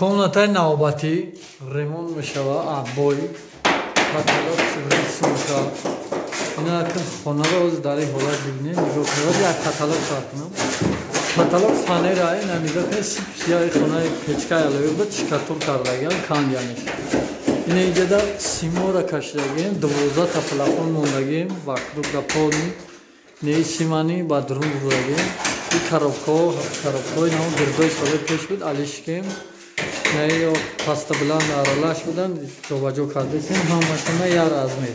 комнатай навбатӣ ремонт мешавад. Аббой каталог рисунка ина хонаро оз дар ин ҳолат бибинед. нигоҳ кунед. як каталог сар кунам. каталог фанерае ина нигоҳ кунед. сипсияи хонаи печкаи алои буд шикатур кардагиам каняниш. ина иҷада симора кашидагием 12 та плафон мондагием вакруга полни неи симани ба друн бурдагием. и коробкаҳои намо гирдои соли пеш буд алишкем неи паста биланд аралаш будан ҷобаҷо кардесем ҳамашона як разме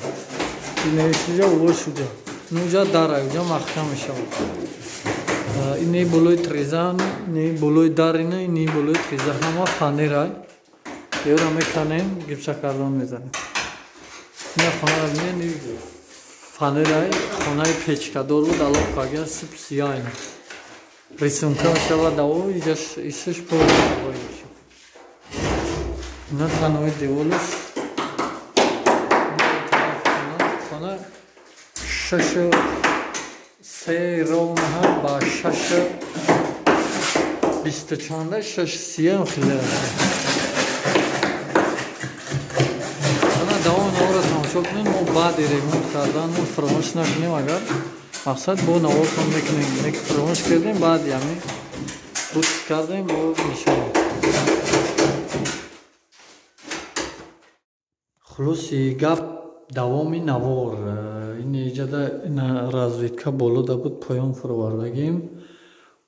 неи шуҷа ӯво шуда нуҷа дара уҷа махкам мешавад. ини болои трезан неи болои дарина ини болои треза ҳама фанерай ёра меканем гипсакардон мезанем. ина хона мени фанерай хонаи печкадор буд алоқага сипсияй рисунка мешавад. даво иҷаш исш по ина танои деволаш хона 6 3 ровнаҳа ба 6 24 6 сиям хеле давом навора тамошо кунем. мо баъди ремонт кардан мо фаромӯш накунем. агар мақсад бо наворсон мекунем неки фаромӯш кардем баъди ами буд кардем бо нишонем. хулоси гап давоми навор ин иҷада ина разведка болода буд поён фуровардагим.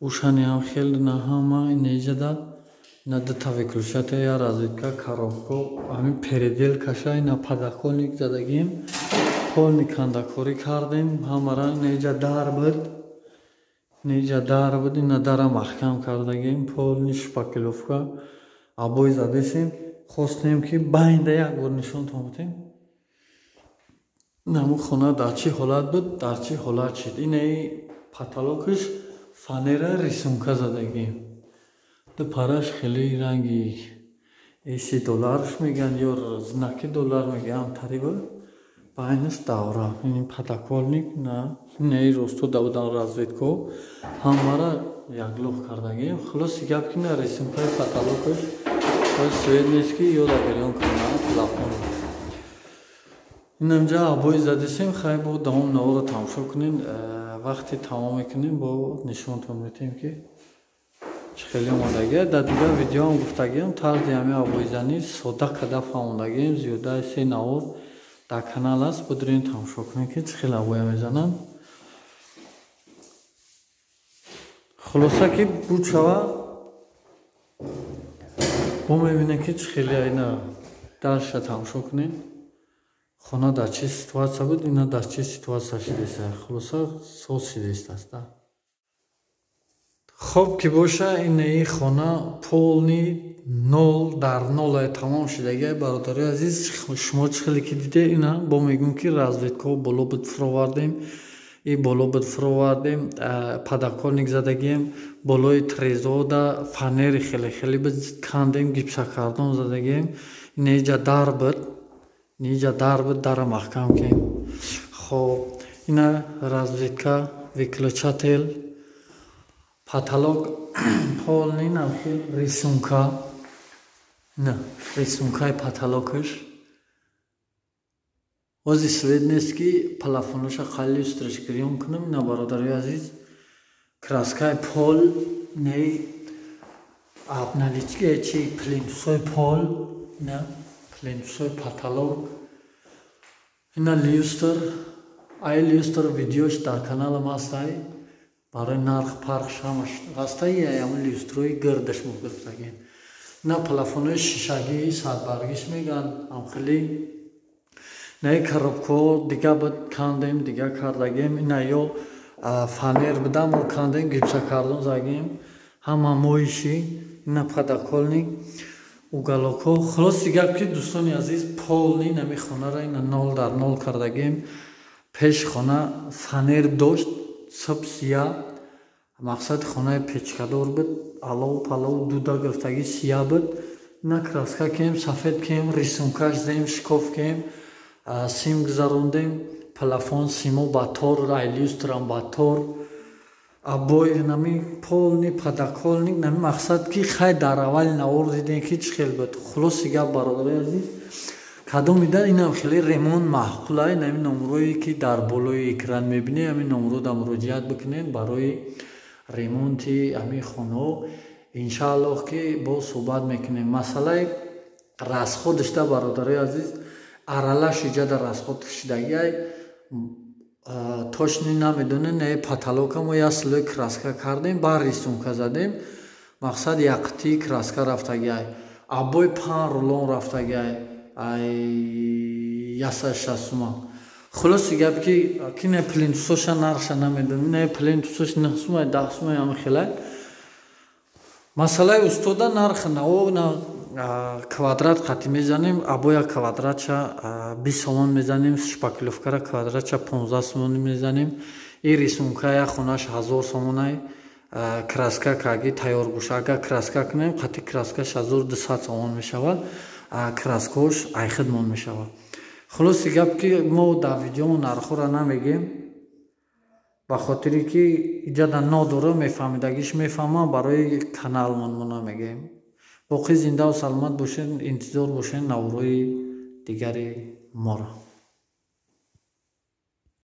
ушаниам хел на ҳама ин иҷада ина дута выключателя я разведка коробка ҳамин передел каша ина подоконник задагим полни кандакорӣ кардем. ҳамара неҷа дар буд ина дара маҳкам кардагим полни шпакеловка абой задесем. хостем ки байнда як бор нишон томутем намо хона дар чӣ ҳолат буд дар чӣ ҳолат шид. инаи паталокаш фанера рисунка задагим. ду параш хеле ранги $10 меган ё знаки $1 меган тариба байнаш давра ин подоконник на неи росто давудан разведко ҳамара яклох кардагим. хулоси гап ки на рисункаи паталокаш свет нест ки ёд агарён кана плафон инамҷа абой задесем. хай бо давом навора тамошо кунем. вақти тамом мекунем бо нишонтон метем ки чӣ хеле омадагия. дар дигар видеоам гуфтагиам тарзи ҳами абойзанӣ сода када фаҳмондагием. зиёдаи 3 навор дар канал аст. будурем тамошо кунем ки чӣ хеле абоя мезанам. хулоса ки буд шава бо мебинем ки чӣ хеле ина дарша тамошо кунем. хона дар чӣ ситуатсия буд ина дар чӣ ситуатсия шидеста. хулоса соз шидестааста. хоб ки боша инаи хона полни 0 тамом шидагия. бародари азиз шумо чӣ хеле ки диде ина бо мегӯм ки разведкаҳо боло буд фуровардем. и боло буд фуровардем подоконник задагием. болои трезода фанери хеле хеле буд кандем гипсакардон задагием. неҷа дар буд дара маҳкам кем. хоб ина разведка выключатель потолок полный нахил рисункаи потолокаш ози свет нест ки плафонаша қайли строчкариён кунам. ина бародари азиз краскаи пол неи обналички чи плинтусои пол ина плинтусои потолок ина люстр ай люстр видеош дар каналам ҳастай барои нарх парх шамаш ҳастай ям люстрои гирдаш мугирифтагем. ина плафонои шишагии садбаргиш меган амхели неи коробкаҳо дига буд кандем дига кардагем. ина ё фанер буда мо кандем гипсакардон задагем. ҳама моиши ина подоконник уголокҳо. хулоси гап ки дӯстони азиз полни нами хонара ина 0 кардагем. пеш хона фанер дошт сипсия мақсад хонаи печкадор буд. алов палов дуда гирифтаги сия буд. ина краска кем сафед кем рисункаш зем шкоф кем сим гузарондем. плафон симо ба тор ай люстрам ба тор аббой нами полни падаколник нами мақсад ки хай дар аввали навор дидем ки чӣ хел буд. Хулоси гап бародари азиз, кадом ида инам хеле ремонт маъқулай. Нами номрое ки дар болои экран мебинем, ами номрода муроҷиат бикунем барои ремонти ами хонао. Иншааллоҳ ки боз суҳбат мекунем. Масъалаи расход дошта бародари азиз, аралаш иҷада расход кшидагиай точно намедонем. не потолока мо як слой краска кардем, бар рисунка задем. Мақсад якти краска рафтагиай, аббои 5 рулон рафтагиай, ай 160 хулоси гап ки не плинтусоша нарша намедонем, не плинтусош 9 сум 10 сум ам хелай. Масъалаи устода нарх наво на квадрат қати мезанем, абоя квадратша 20 сомон мезанем, шпаклевкара квадратша 15 сомон мезанем. И рисунка я хонаш 1000 сомонай, краска каги тайёр буша. Агар краска кунем қати краскаш 1200 сомон мешавад, краскош айхидмон мешавад. Хулоси гап ки мо дар видео нархора намегем, ба хотири ки иҷада нодора мефаҳмидагиш мефаҳмам, барои каналмон мо намегем. боқӣ зинда ва саломат бошед, интизор бошед наворои дигари моро.